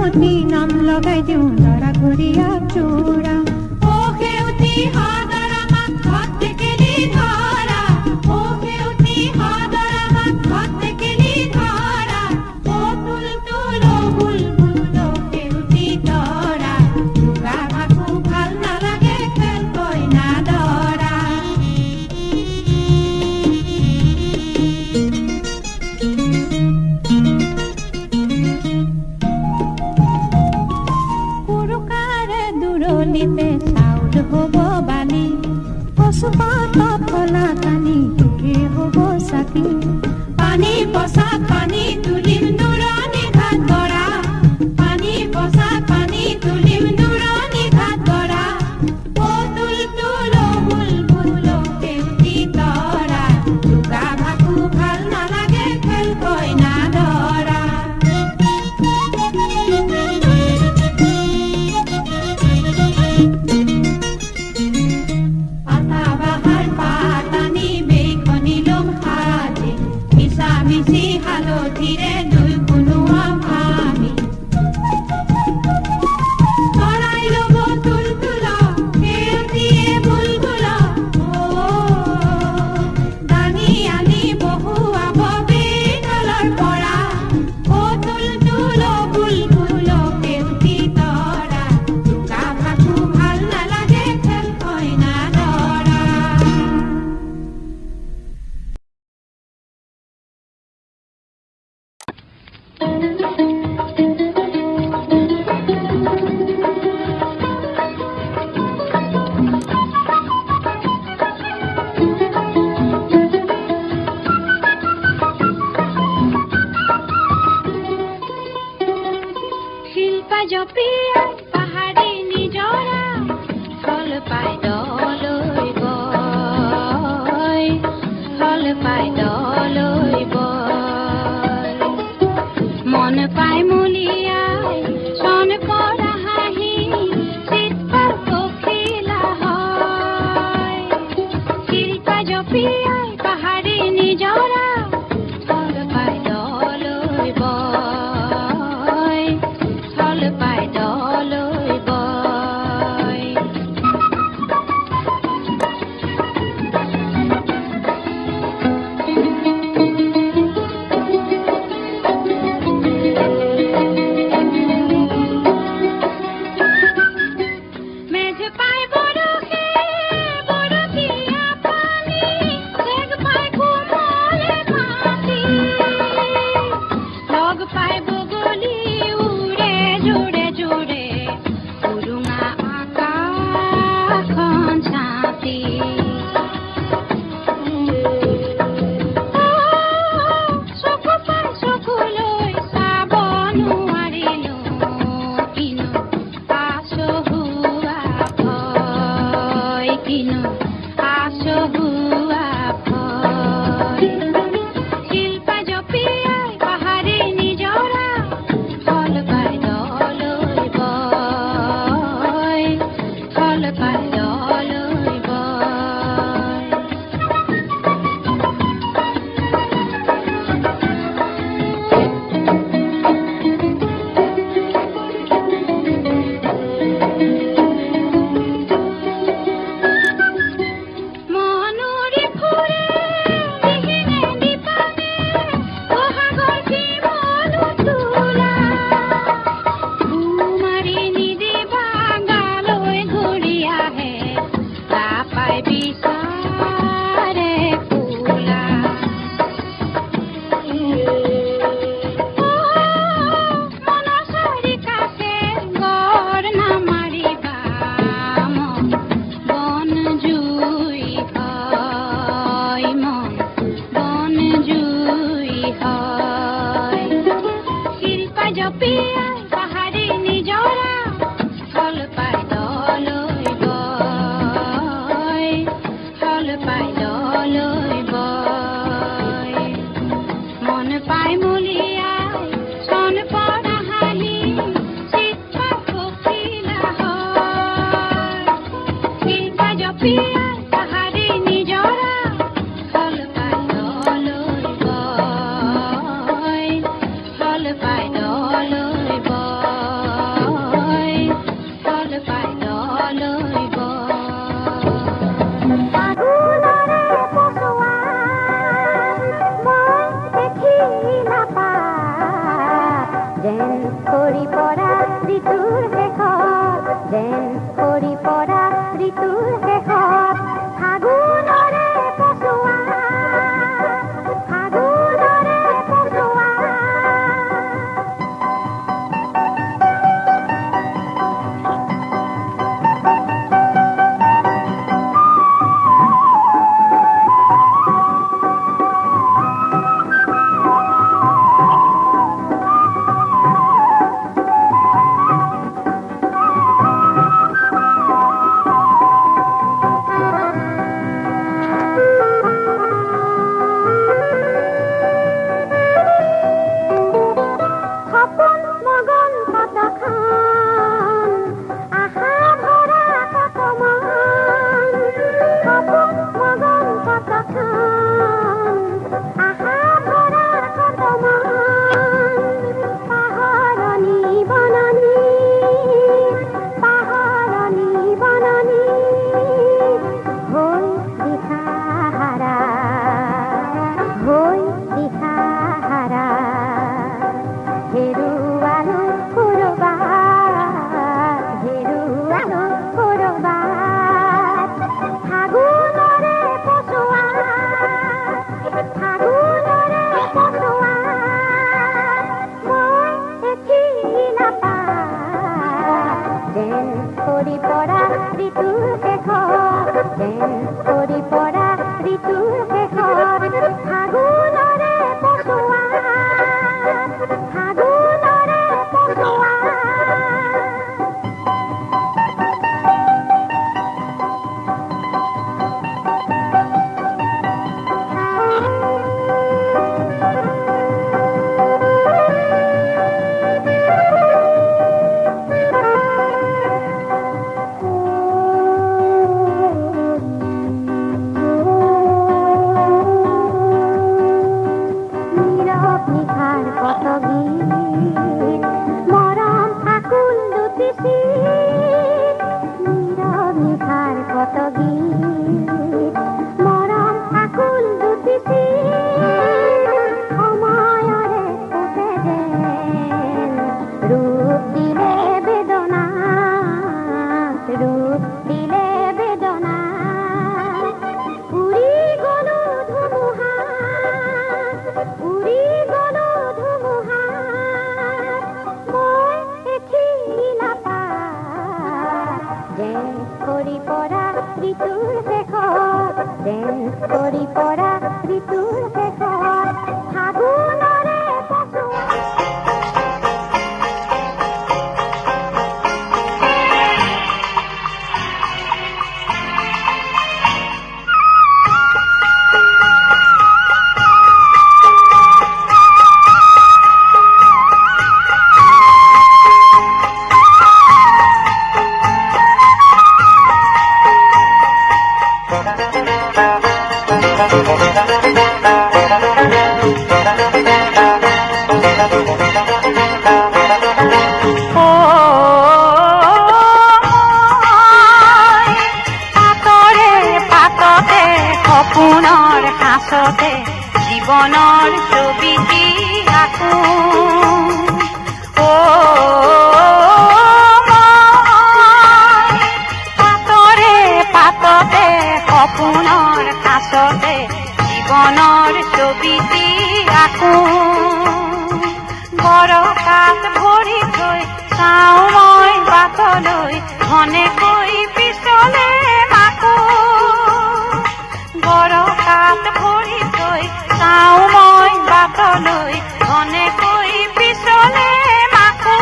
সেউতি নাম লগাই দিওঁ লৰা ঘৰিয়া চোৰা ও সেউতি হাদৰা মাত ঘৰত টেকেলি ধৰা ও সেউতি হাদৰা মাত ঘৰত টেকেলি ধৰা ও তুলতুল বুলবুল সেউতি তৰা লুকা ভাকু ভাল নালাগে খেল কইনা দৰা কুৰুকাৰে দূৰণিতে চাউল হ'ব বালি কচুপাতত ফলা কানি তুলি হ'ব চাকি পানী পচাত পানী তুলিম দূৰণি ঘাট কৰা পানী পচাত পানী তুলিম দূৰণি ঘাট কৰা ও তুলতুল বুলবুল সেউতি তৰা লুকা ভাকু ভাল নালাগে খেল কইনা দৰা পাতা বাহাৰ পাতানি বেইখনিলম সাজে মিছা মিছি হালধিৰে দুই কোনোৱা ভামি চৰাই ল'ব তুলতুল সেউতিয়ে বুলবুল দানি আনি বহুৱাব বেইতলৰ পৰা ও তুলতুল বুলবুল সেউতি তৰা লুকা ভাকু ভাল নালাগে খেল কইনা দৰা শিল্পা জপিয়াই পাহাৰী নিজৰা ফল পাই দলৈ বয় ফল পাই দলৈ বয় মন পাই মলিয়াই চন পৰা হাঁহি চিৎকাৰ পখিলা হয় শিল্পা জপিয়াই পাহাৰী নিজৰা ফল পাই দলৈ বয় ফল পাই দলৈ বয় মেঘ পাই বৰষে বৰষীয়া পানী চেগ পাই কোমলে মাটি লগ পাই বগলী উৰে জোৰে জোৰে উৰুঙা আকাশখন ছাতি চকু পাই চকুলৈ চাব নোৱাৰিলো কিনো আচহুৱা ভয় কিনো আচহুৱা ভয় শিল্পা জপিয়াই পাহাৰী নিজৰা ফল পাই দলৈ বয় ফল পাই দলৈ বয় মনুৰি ফুৰে দিহিনে দিপানে বহাগৰ শিমলু তোলা কুমাৰী নিদিবা গালৈ ঘূৰি আহে তাপাই বিচাৰে ফুলা মনচৰি কাষে গড় নামাৰিবা মন বন জুই হয় মন বন জুই হয় শিল্পা জপিয়াই পাহাৰী নিজৰা ফল পাই দলৈ বয় ফল পাই দলৈ বয় মন পাই মলিয়াই চন পৰা হাঁহি চিৎকাৰ পখিলা হয় শিল্পা জপিয়াই পাহাৰী নিজৰা ফল পাই দলৈ বয় ফল পাই দলৈ বয় যেন সৰি পৰা ঋতুৰ শেষত, যেন সৰি পৰা ঋতুৰ শেষত, ফাগুনৰে পছোৱা, ফাগুনৰে পছোৱা। জীৱনৰ ছবিটি আঁকো পাতৰে পাততে সপোনৰ কাষতে জীৱনৰ ছবিটি আঁকো বৰষাত ভৰি থৈ চাওঁ মই বাটলৈ ঘনেকৈ পিছলে মাকো বৰষাত ভৰি থৈ চাওঁ মই বাটলৈ ঘনেকৈ পিছলে মাকো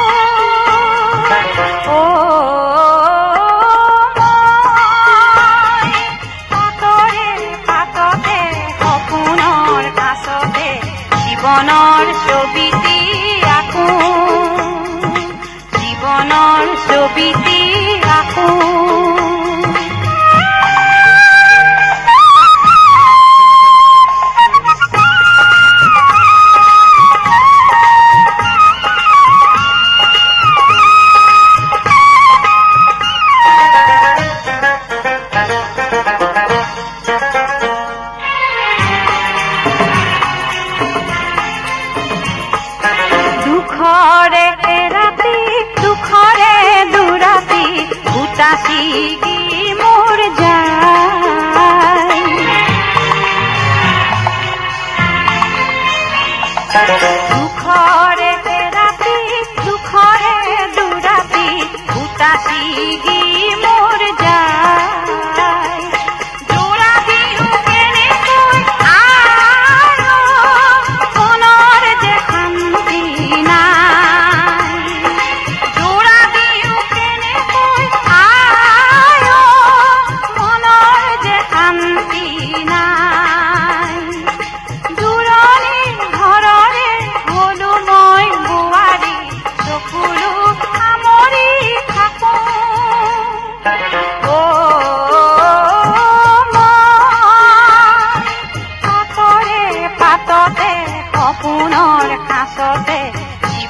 পাতৰে পাততে সপোনৰ কাষতে জীৱনৰ ছবিটি আঁকো জীৱনৰ ছবিটি আঁকো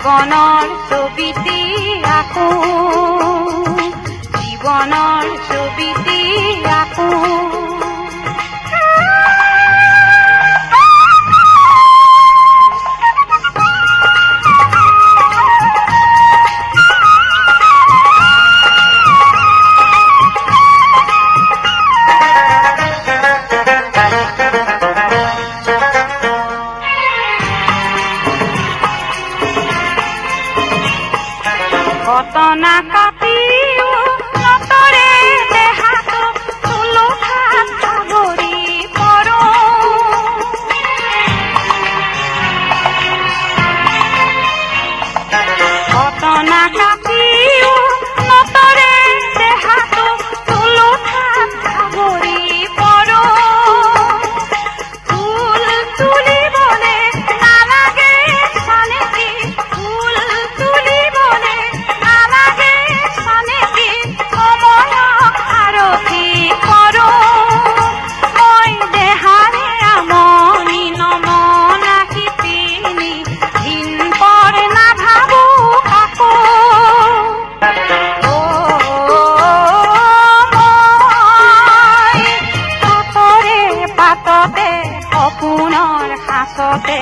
জীৱনৰ ছবিটি আকো জীৱনৰ ছবিটি আকো ঘটনা কাটিও নতৰে দেহাটো তুলুঠাত সাগৰি পৰো ঘটনা কাটিও নতৰে দেহাটো তুলুঠাত সাগৰি পৰো ফুল তুলিবলে নালাগে চানেকি ফুল তুলিবলে নালাগে চানেকি সময়ক আৰতি কৰো মই দেহাৰে আমনি নমনা শিপিনী দিন পৰ নাভাবো কাকো মই হাতৰে পাততে সপোনৰ সাঁচতে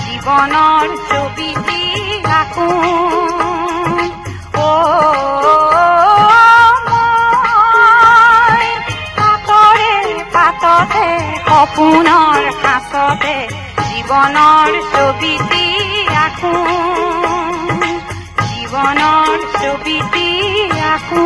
জীৱনৰ ছবিটি আকো মই হাতৰে পাততে সপোনৰ সাঁচতে জীৱনৰ ছবিটি আকো জীৱনৰ ছবিটি আকো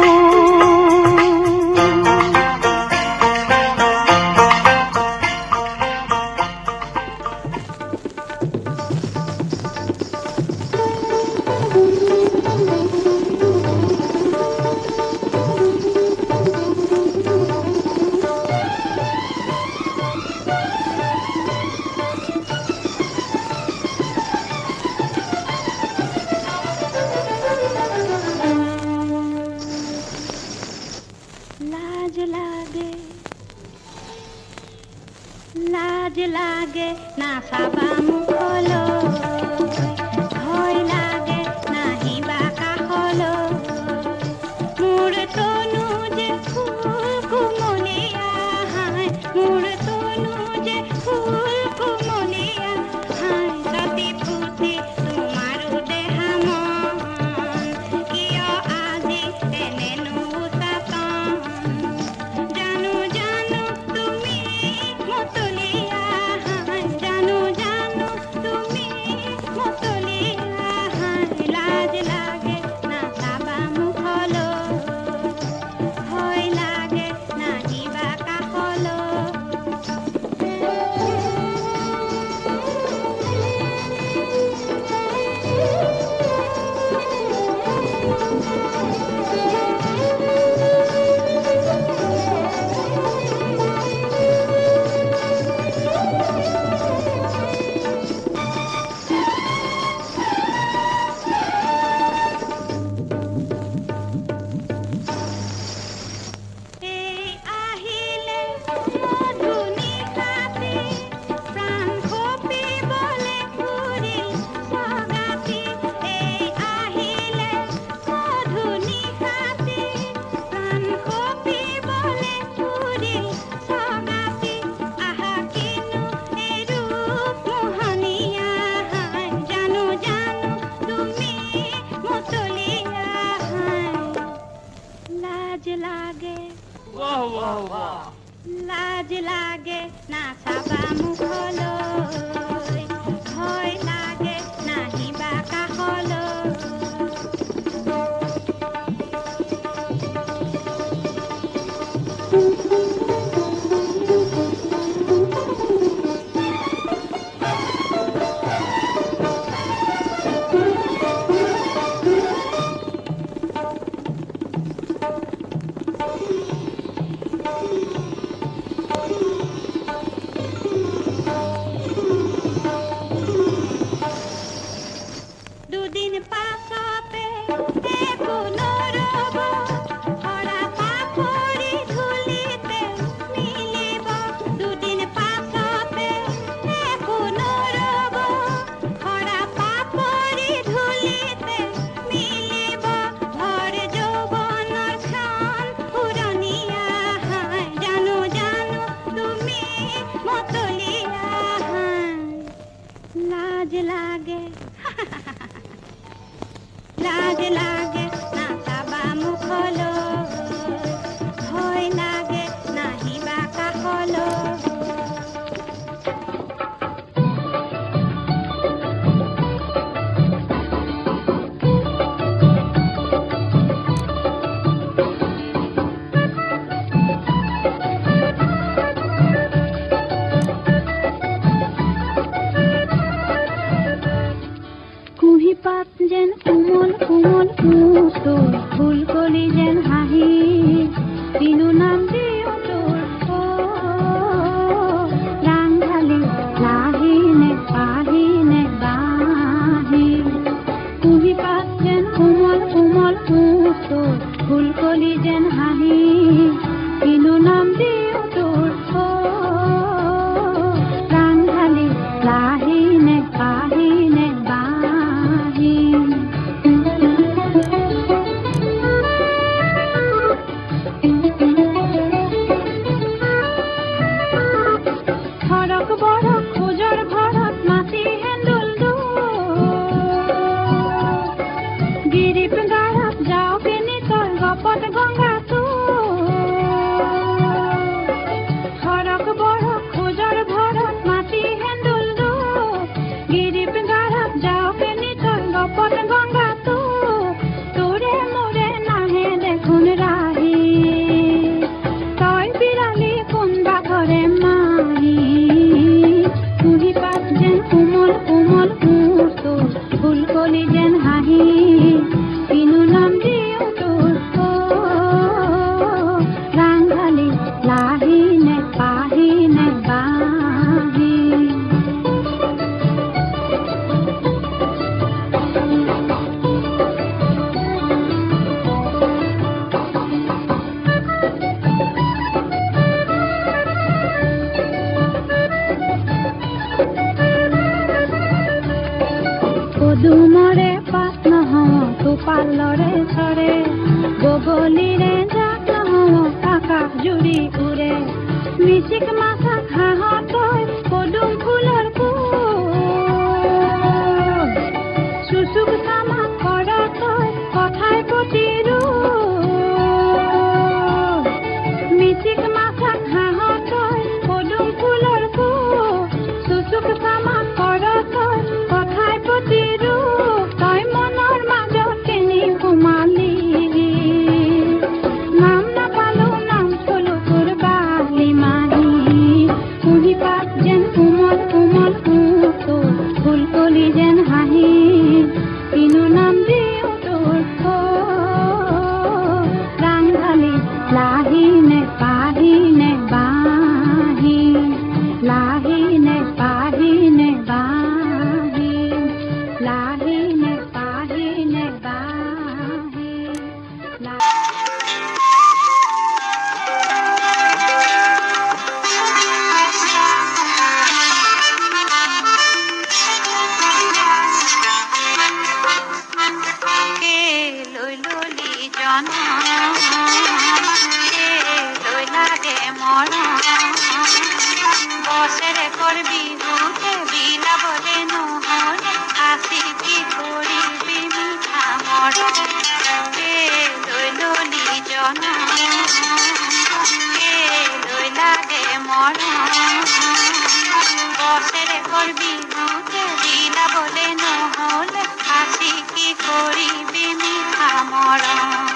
লাজ লাগে না চাবা মুখলৈ ভয় লাগে নাহিবা কাষলৈ মোৰ তনু যে ফুল কুমলীয়া হাই মোৰ তনু যে ফুল কুমলীয়া হাই ৰাতি ফুটি তোমাৰো দেহা মন কিয় আজি এনেনো উচাতন জানো জানো তুমি মতলীয়া হাই জানো জানো তুমি লাগে লাজ লাগে না চাবা মুখলৈ ভয় লাগে নাহিবা কাষলৈ পাত যেন কোমল কোমল তোৰ ফুলকলি যেন হাঁহি তিনু নাম দিওঁ তোৰ ৰাংঢালি লাহি নে পাহি নে বাহি কুহি পাত যেন কোমল কোমল তোৰ ফুলকলি যেন হাঁহি তিনু নাম দিওঁ তোৰ ৰাংঢালি লাহি নে পাহি নে পদুমৰে পাত নহওঁ টোপালৰে চৰে বগলীৰে জাক নহওঁ আকাশ জুৰি উৰে মিচিক মাছক হাঁহত তই পদুম ফুলৰ চুচুক চামাক কৰ তই কথাই পতিৰো মিচিক মাছক হাঁহত তই পদুম ফুলৰ চুচুক চামাক কৰ তই কথাই পতিৰো তই মনৰ মাজত কেনি সোমালি নাম নাপালো নাম থলো তোৰ বালি মাহি কুহি পাত যেন কোমল কোমল তোৰ ফুলকলি যেন হাঁহি তিনু নাম দিওঁ তোৰ ৰাংঢালি লাহি নে পাহি নে বাহি লাহি নে পাহি নে বাহি লাহি নে পাহি নে বাহি লৈ ললি জনা লৈ লাগে মৰম বছৰে কৰবি বিহুতে বিলাবলে নহলে আছি কি কৰিবি মিঠা মৰম লৈ ললি জনা লৈ লাগে মৰম বছৰে কৰবি বিহুতে বিলাবলে নহলে আছি কি কৰিবি মিঠা মৰম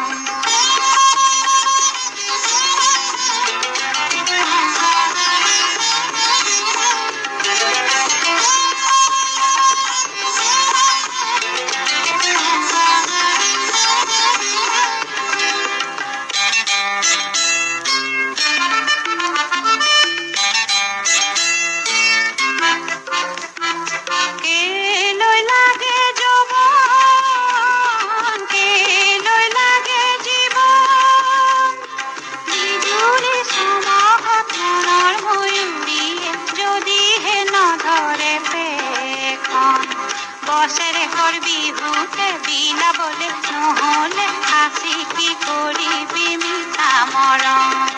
বছৰে কৰবি বিহুতে বিলাবলে নহলে আছি কি কৰিবি মিঠা মৰম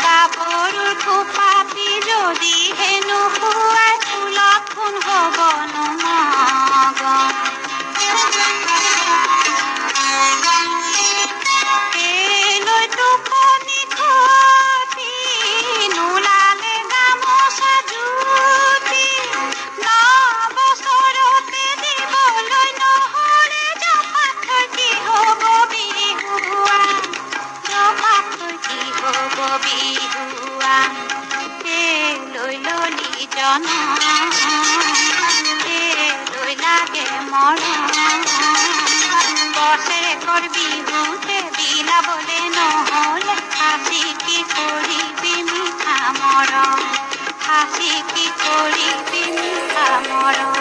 কাপোৰ থোপাটি যদি হেনো শুৱাই ফুলত ফুল হ'ব নমগন লৈ টোপনি খতি নোলালে গামোচা জুতি ন বছৰতে দিবলৈ নহ'লে জপাত কি হ'ব বিহুৱা জপাত কি হ'ব বিহুৱা লৈ ললি জন লৈ লাগে মৰম বছৰেকৰ বিহুতে বিলাবলে নহ'লে হাসি কি কৰিবি মিঠা মৰম হাসি কি কৰিবি মিঠা মৰম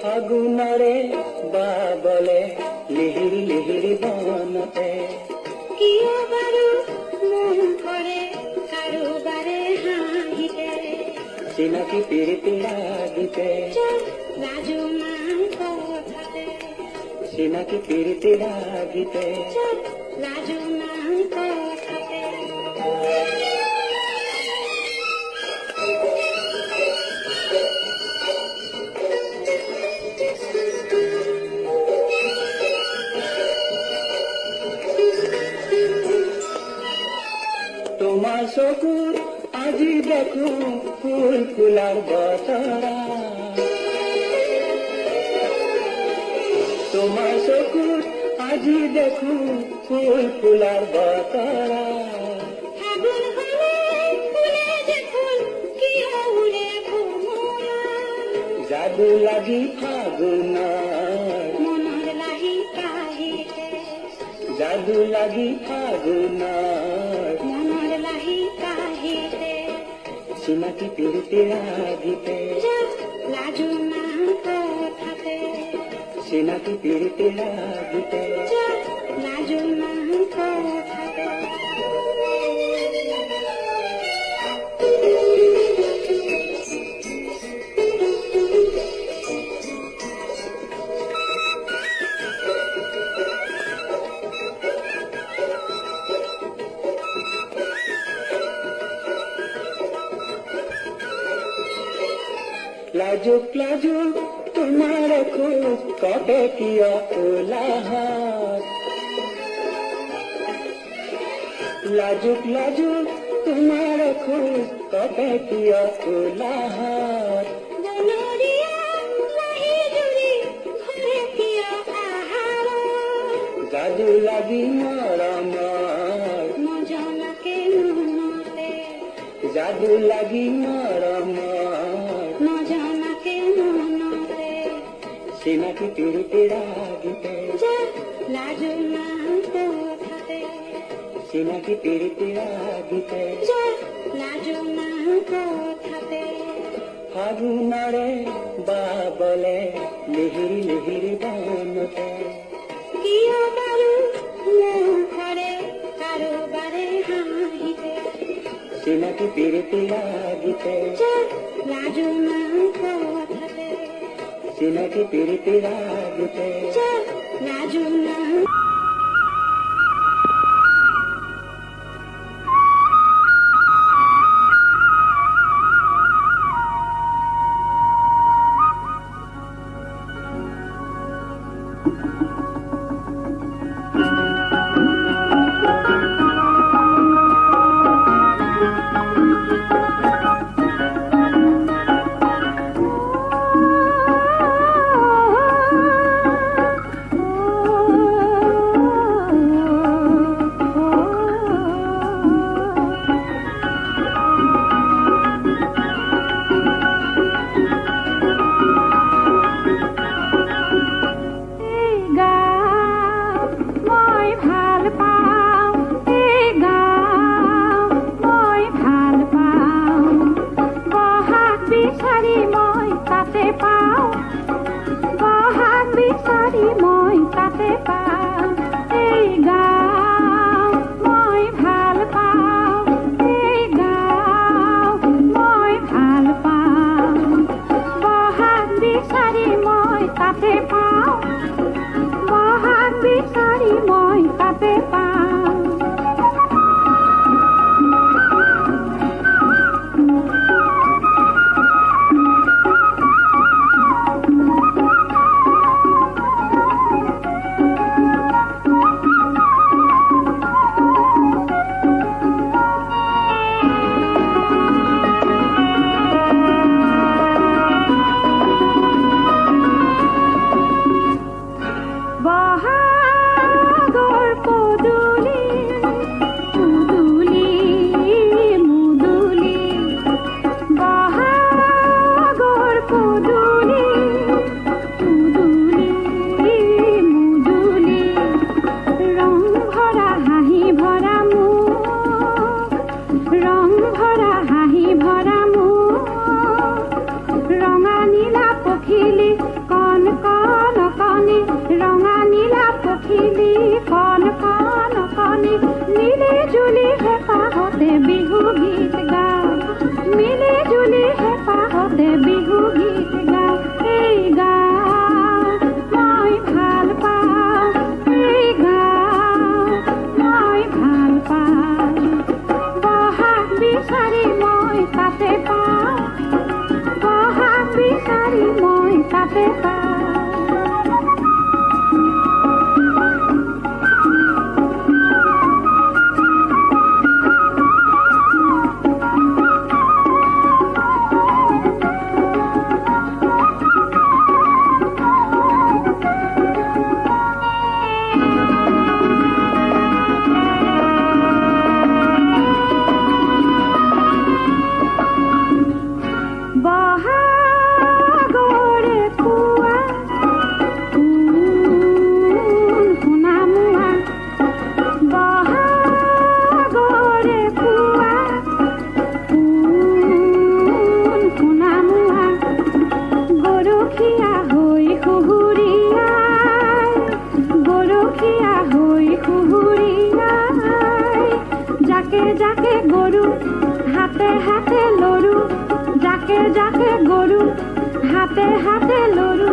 ফাগুনৰে বাবলে লিহিৰি লিহিৰি বনতে কিয় বাৰু মন কৰে কাৰোবাৰে হাঁহিতে চিনাকি পিৰিতি লাগিতে ৰাজু মান কথাতে চিনাকি পিৰিতি লাগিতে ৰাজু মান কথাতে তোমাৰ চকুত আজি দেখো ফুল ফুলাৰ বতৰা তোমাৰ চকুত আজি দেখো ফুল ফুলাৰ বতৰা ফাগুন হলে ফুলে দেখোন কিয় উৰে ভোমৰা যাদু লাগি ফাগুনৰ মনৰ লাহি কাহিতে যাদু লাগি ফাগুনৰ মনৰ লাহি কাহিতে চিনাকি পিৰিতি লাগিতে লাজু মান কথাতে চিনাকি পিৰিতি লাগিতে লাজু মান কথাতে লাজুক লাজুক তোমাৰ খোজ কবে কিয় ওলাহাত লাজুক লাজুক তোমাৰ খোজ কবে কিয় ওলাহাত বনৰীয়া লাহি জুৰি ঘৰে কিয় আহাৰ যাদু লাগি মৰমৰ নজনাকে মনতে যাদু লাগি মৰমৰ নজনাকে মনতে চিনাকি পিৰিতি লাগিতে লাজু মান কথাতে চিনাকি পিৰিতি লাগিতে লাজু মান কথাতে ফাগুনৰে বাবলে লিহিৰি লিহিৰি বনতে কিয় বাৰু মুখৰে কাৰোবাৰে হাঁহিতে চিনাকি পিৰিতি লাগিতে লাজু মান কথাতে চিনাকি পিৰিতি লাগিতে লাজু মান মই ভাল পাওঁ এই গাঁও মই ভাল পাওঁ বহাগ বিচাৰি মই তাতে পাওঁ বহাগ বিচাৰি মই তাতে পাওঁ এই গাঁও মই ভাল পাওঁ এই গাঁও মই ভাল পাওঁ বহাগ বিচাৰি মই তাতে পাওঁ বহাগ বিচাৰি মই তাতে পাওঁ বহাগৰ পদূলি মুদুলি মুদুলি বহাগৰ পদূলি মুদুলি মুদুলি ৰং ভৰা হাঁহি ভৰা মুখ ৰং ভৰা হাঁহি ভৰা মুখ ৰঙা নীলা পখিলি কণ কণ কণি ৰঙা নীলা পখিলি কণ কণ কণি মিলি জুলি হেঁপাহতে বিহু গীত গাওঁ মিলি জুলি হেঁপাহতে বিহু গীত গাওঁ এই গাওঁ মই ভাল পাওঁ এই গাওঁ মই ভাল পাওঁ বহাগ বিচাৰি মই তাতে পাওঁ বহাগ বিচাৰি মই তাতে পাওঁ বহাগৰে পুৱা কোন সোণামুৱা বহাগৰে পুৱা কোন সোণামুৱা গৰখীয়া হৈ সুহুৰিয়াই গৰখীয়া হৈ সুহুৰিয়াই জাকে জাকে গৰু হাতে হাতে লৰু জাকে জাকে গৰু হাতে হাতে লৰু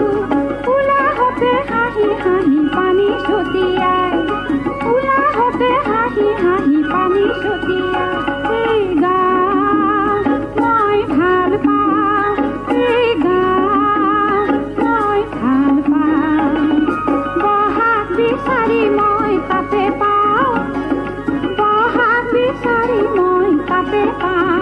ওলাহতে হাঁহি হাঁহি পানী ছটিয়াই ওলাহতে হাঁহি হাঁহি পানী ছটিয়াই এই গাওঁ মই ভাল পাওঁ এই গাওঁ মই ভাল পাওঁ বহাগ বিচাৰি মই তাতে পাওঁ বহাগ বিচাৰি মই তাতে পাওঁ